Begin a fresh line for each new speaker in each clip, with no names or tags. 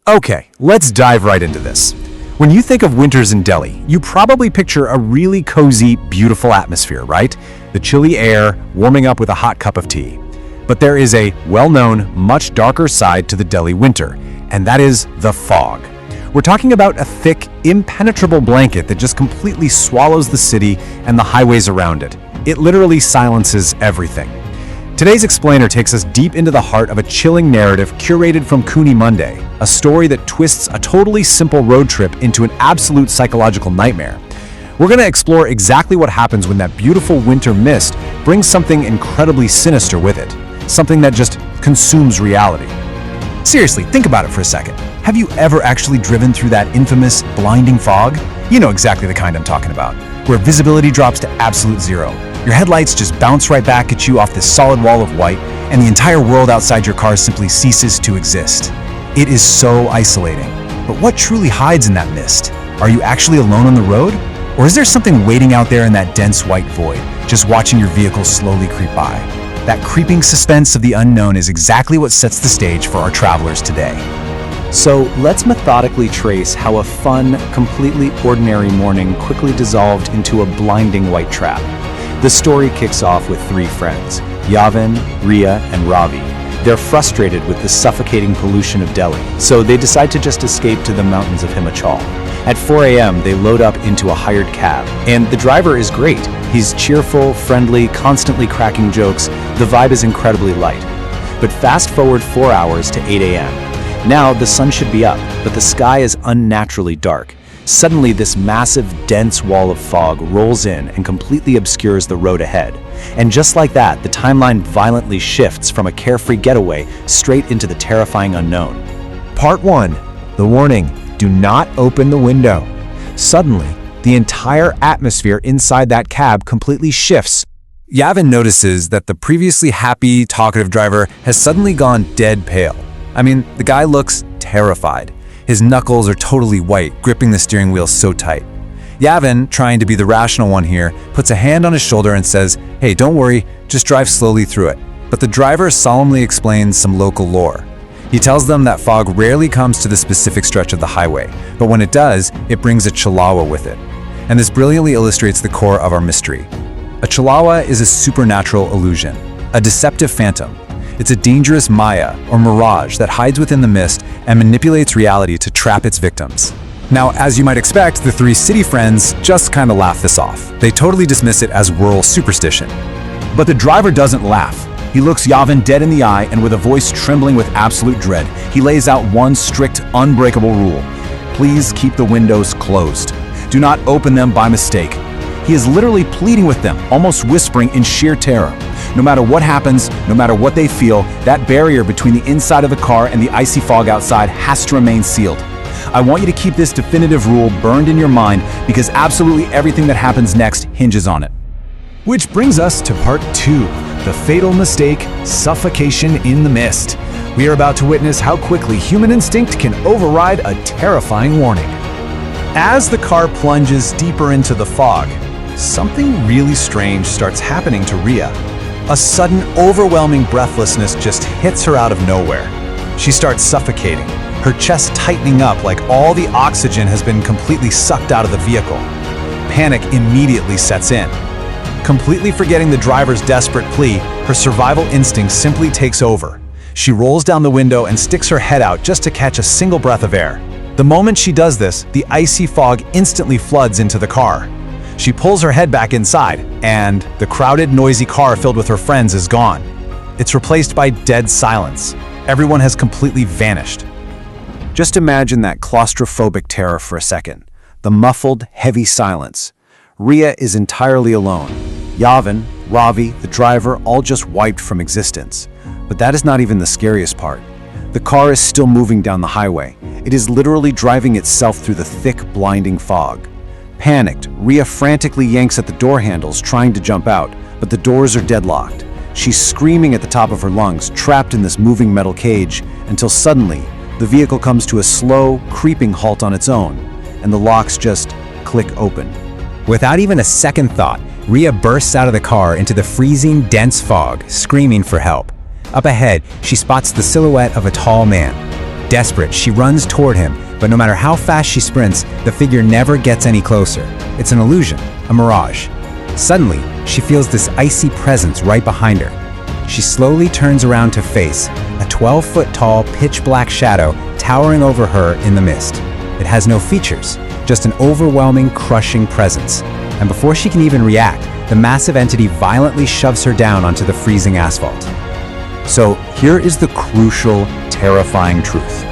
Okay, let's dive right into this. When you think of winters in Delhi, you probably picture a really cozy, beautiful atmosphere, right? The chilly air, warming up with a hot cup of tea. But there is a well-known, much darker side to the Delhi winter, and that is the fog. We're talking about a thick, impenetrable blanket that just completely swallows the city and the highways around it. It literally silences everything. Today's explainer takes us deep into the heart of a chilling narrative curated from Cooney Monday, a story that twists a totally simple road trip into an absolute psychological nightmare. We're going to explore exactly what happens when that beautiful winter mist brings something incredibly sinister with it, something that just consumes reality. Seriously, think about it for a second. Have you ever actually driven through that infamous blinding fog? You know exactly the kind I'm talking about, where visibility drops to absolute zero. Your headlights just bounce right back at you off this solid wall of white, and the entire world outside your car simply ceases to exist. It is so isolating. But what truly hides in that mist? Are you actually alone on the road? Or is there something waiting out there in that dense white void, just watching your vehicle slowly creep by? That creeping suspense of the unknown is exactly what sets the stage for our travelers today. So let's methodically trace how a fun, completely ordinary morning quickly dissolved into a blinding white trap. The story kicks off with three friends, Yavin, Ria, and Ravi. They're frustrated with the suffocating pollution of Delhi, so they decide to just escape to the mountains of Himachal. At 4 a.m., they load up into a hired cab, and the driver is great. He's cheerful, friendly, constantly cracking jokes. The vibe is incredibly light. But fast forward 4 hours to 8 a.m. Now the sun should be up, but the sky is unnaturally dark. Suddenly, this massive, dense wall of fog rolls in and completely obscures the road ahead. And just like that, the timeline violently shifts from a carefree getaway straight into the terrifying unknown.
Part 1. The warning. Do not open the window. Suddenly, the entire atmosphere inside that cab completely shifts.
Yavin notices that the previously happy, talkative driver has suddenly gone dead pale. I mean, the guy looks terrified. His knuckles are totally white, gripping the steering wheel so tight. Yavin, trying to be the rational one here, puts a hand on his shoulder and says, "Hey, don't worry, just drive slowly through it." But the driver solemnly explains some local lore. He tells them that fog rarely comes to the specific stretch of the highway, but when it does, it brings a Chhalawa with it. And this brilliantly illustrates the core of our mystery. A Chhalawa is a supernatural illusion, a deceptive phantom. It's a dangerous maya, or mirage, that hides within the mist and manipulates reality to trap its victims. Now, as you might expect, the three city friends just kind of laugh this off. They totally dismiss it as rural superstition. But the driver doesn't laugh. He looks Yavin dead in the eye, and with a voice trembling with absolute dread, he lays out one strict, unbreakable rule. Please keep the windows closed. Do not open them by mistake. He is literally pleading with them, almost whispering in sheer terror. No matter what happens, no matter what they feel, that barrier between the inside of the car and the icy fog outside has to remain sealed. I want you to keep this definitive rule burned in your mind because absolutely everything that happens next hinges on it.
Which brings us to part 2, the fatal mistake, suffocation in the mist. We are about to witness how quickly human instinct can override a terrifying warning. As the car plunges deeper into the fog, something really strange starts happening to Ria. A sudden, overwhelming breathlessness just hits her out of nowhere. She starts suffocating, her chest tightening up like all the oxygen has been completely sucked out of the vehicle. Panic immediately sets in. Completely forgetting the driver's desperate plea, her survival instinct simply takes over. She rolls down the window and sticks her head out just to catch a single breath of air. The moment she does this, the icy fog instantly floods into the car. She pulls her head back inside, and the crowded, noisy car filled with her friends is gone. It's replaced by dead silence. Everyone has completely vanished. Just imagine that claustrophobic terror for a second. The muffled, heavy silence. Ria is entirely alone. Yavin, Ravi, the driver, all just wiped from existence. But that is not even the scariest part. The car is still moving down the highway. It is literally driving itself through the thick, blinding fog. Panicked, Ria frantically yanks at the door handles, trying to jump out, but the doors are deadlocked. She's screaming at the top of her lungs, trapped in this moving metal cage, until suddenly, the vehicle comes to a slow, creeping halt on its own, and the locks just click open.
Without even a second thought, Ria bursts out of the car into the freezing, dense fog, screaming for help. Up ahead, she spots the silhouette of a tall man. Desperate, she runs toward him, but no matter how fast she sprints, the figure never gets any closer. It's an illusion, a mirage. Suddenly, she feels this icy presence right behind her. She slowly turns around to face a 12-foot-tall, pitch-black shadow towering over her in the mist. It has no features, just an overwhelming, crushing presence. And before she can even react, the massive entity violently shoves her down onto the freezing asphalt. So here is the crucial, terrifying truth.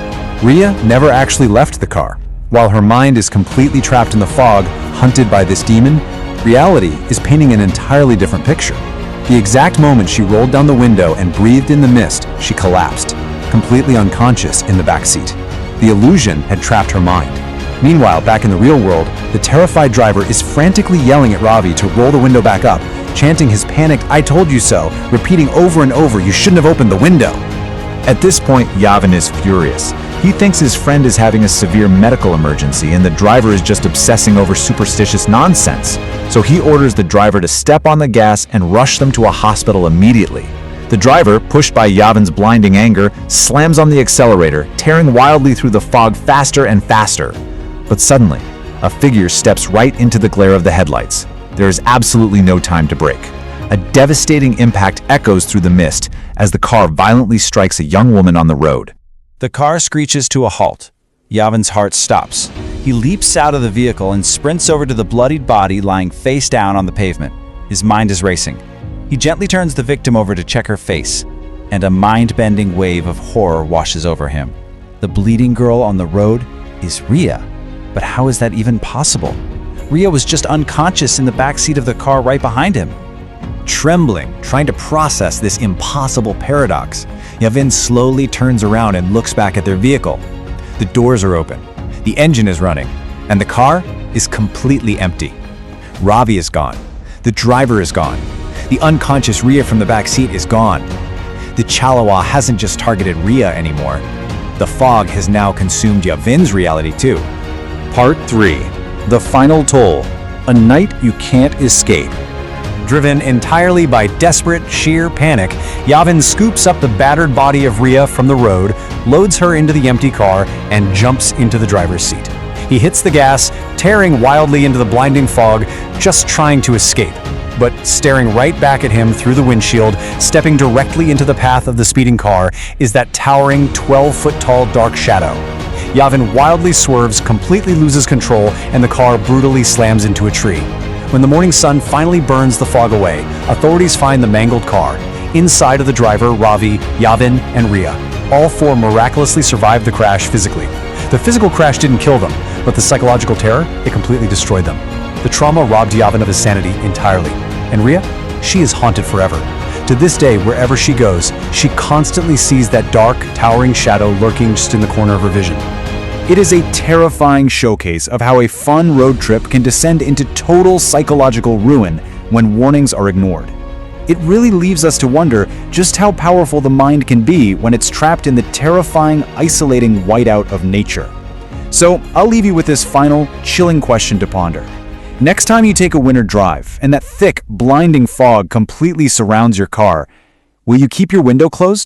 Rhea never actually left the car. While her mind is completely trapped in the fog, hunted by this demon, reality is painting an entirely different picture. The exact moment she rolled down the window and breathed in the mist, she collapsed, completely unconscious in the back seat. The illusion had trapped her mind. Meanwhile, back in the real world, the terrified driver is frantically yelling at Ravi to roll the window back up, chanting his panicked "I told you so," repeating over and over, "You shouldn't have opened the window." At this point, Yavin is furious. He thinks his friend is having a severe medical emergency and the driver is just obsessing over superstitious nonsense. So he orders the driver to step on the gas and rush them to a hospital immediately. The driver, pushed by Yavin's blinding anger, slams on the accelerator, tearing wildly through the fog faster and faster. But suddenly, a figure steps right into the glare of the headlights. There is absolutely no time to brake. A devastating impact echoes through the mist as the car violently strikes a young woman on the road. The car screeches to a halt. Yavin's heart stops. He leaps out of the vehicle and sprints over to the bloodied body lying face down on the pavement. His mind is racing. He gently turns the victim over to check her face, and a mind-bending wave of horror washes over him. The bleeding girl on the road is Rhea. But how is that even possible? Rhea was just unconscious in the back seat of the car right behind him. Trembling, trying to process this impossible paradox, Yavin slowly turns around and looks back at their vehicle. The doors are open, the engine is running, and the car is completely empty. Ravi is gone. The driver is gone. The unconscious Rhea from the back seat is gone. The Chhalawa hasn't just targeted Rhea anymore. The fog has now consumed Yavin's reality too. Part 3. The Final Toll. A night you can't escape. Driven entirely by desperate, sheer panic, Yavin scoops up the battered body of Rhea from the road, loads her into the empty car, and jumps into the driver's seat. He hits the gas, tearing wildly into the blinding fog, just trying to escape. But staring right back at him through the windshield, stepping directly into the path of the speeding car, is that towering 12-foot-tall dark shadow. Yavin wildly swerves, completely loses control, and the car brutally slams into a tree. When the morning sun finally burns the fog away, authorities find the mangled car. Inside of the driver, Ravi, Yavin, and Rhea. All four miraculously survived the crash physically. The physical crash didn't kill them, but the psychological terror, it completely destroyed them. The trauma robbed Yavin of his sanity entirely. And Rhea? She is haunted forever. To this day, wherever she goes, she constantly sees that dark, towering shadow lurking just in the corner of her vision. It is a terrifying showcase of how a fun road trip can descend into total psychological ruin when warnings are ignored. It really leaves us to wonder just how powerful the mind can be when it's trapped in the terrifying, isolating whiteout of nature. So I'll leave you with this final, chilling question to ponder. Next time you take a winter drive and that thick, blinding fog completely surrounds your car, will you keep your window closed?